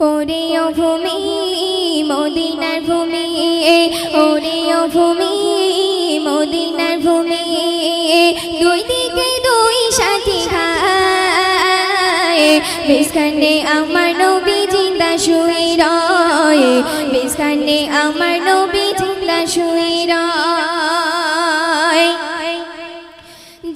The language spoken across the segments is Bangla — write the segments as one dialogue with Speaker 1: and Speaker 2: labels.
Speaker 1: ওরে ও ভূমি মদিনার ভূমি, ওরে ও ভূমি মদিনার ভূমি, দুই দিকে দুই সাথী ভাই, মাঝখানে আমার নবী জিন্দা শুয়ে রয়, মাঝখানে আমার নবী জিন্দা শুয়ে রয়।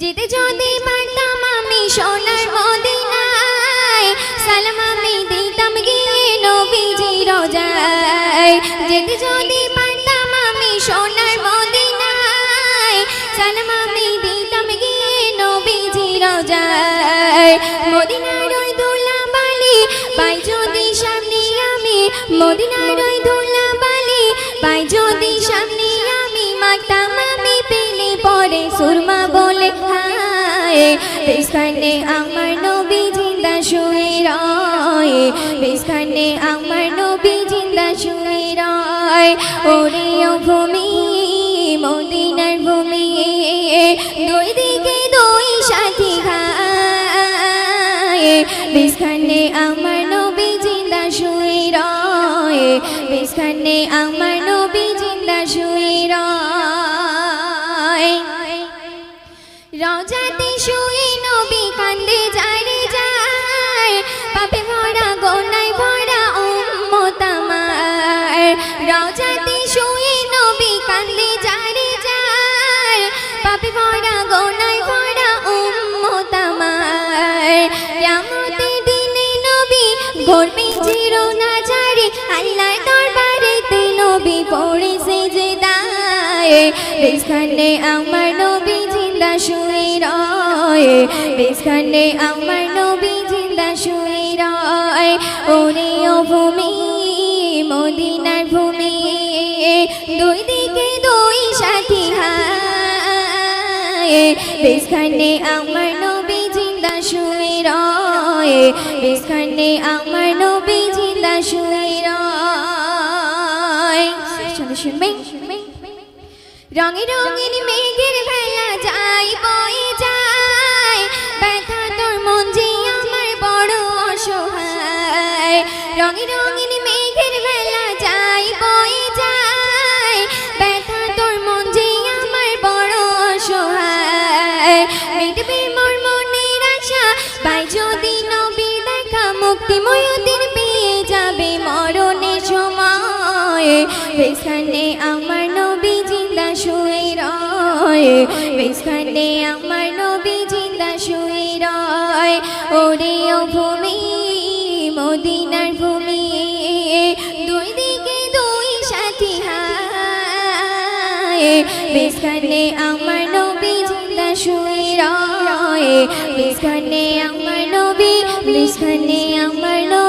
Speaker 1: যেতে যদি পারতাম আমি সোনার মদিনায়, সালাম আমি দিতাম গিয়ে নবীজি রোজায়। যেতে যদি পারতাম আমি সোনার মদিনায়, সালাম আমি দিতাম গিয়ে নবীজি রোজায়। মদিনার ওই ধুলাবালি পাই যদি সামনে আমি, মদিনার ওই ধুলাবালি পাই যদি সামনে আমি, মাতাম আমি পেলে পরে সুরমা বলে হায়, মাঝখানে আমার নবী জিন্দা শুয়ে রয়, মাঝখানে আমার নবী জিন্দা শুয়ে রয়। ওরে ও ভূমি মদিনার ভূমি, দুই দিকে দুই সাথী ভাই, মাঝখানে আমার নবী জিন্দা শুয়ে রয়, মাঝখানে আমার নবী জিন্দা শুয়ে রয়। রওজাতে শুয়ে নবী কান্দে যায় রে যায়, পাপে ভরা গোনায় ভরা উম্মত আমার। রওজাতে শুয়ে নবী কান্দে যায় রে যায়, পাপে ভরা গোনায় ভরা উম্মত আমার। কিয়ামতের দিনে নবী করবে চিরনা জারি, আল্লাহর দরবারেতে নবী পড়ে সেজদায়, মাঝখানে আমার নবী জিন্দা শুয়ে রয়, মাঝখানে আমার নবী জিন্দা শুয়ে রয়। ওরে ও ভূমি মদিনার ভূমি, দুই দিকে দুই সাথী ভাই, মাঝখানে আমার নবী জিন্দা শুয়ে রয়, মাঝখানে আমার নবী জিন্দা শুয়ে রয়। শুনবেন রঙে রঙিন মেঘের ভেলা যাই বয়ে যায়, ব্যথা তোর মন যে আমার বড় অসহায়। রঙে রঙিন মেঘের ভেলা যাই বয়ে যায়, ব্যথা তোর মন যে আমার বড় অসহায়। মিটবে মোর মনের আশা পাই যদি নবী দেখা, মুক্তিময় দিন পেয়ে যাবে মরণের সময়, মাঝখানে আমার নবী জিন্দা শুয়ে রয়, মাঝখানে আমার নবী জিন্দা শুয়ে রয়। ওরে ও ভূমি মদিনার ভূমি, দুই দিকে দুই সাথী ভাই, মাঝখানে আমার নবী জিন্দা শুয়ে রয়, মাঝখানে আমার নবী, মাঝখানে আমার নবী।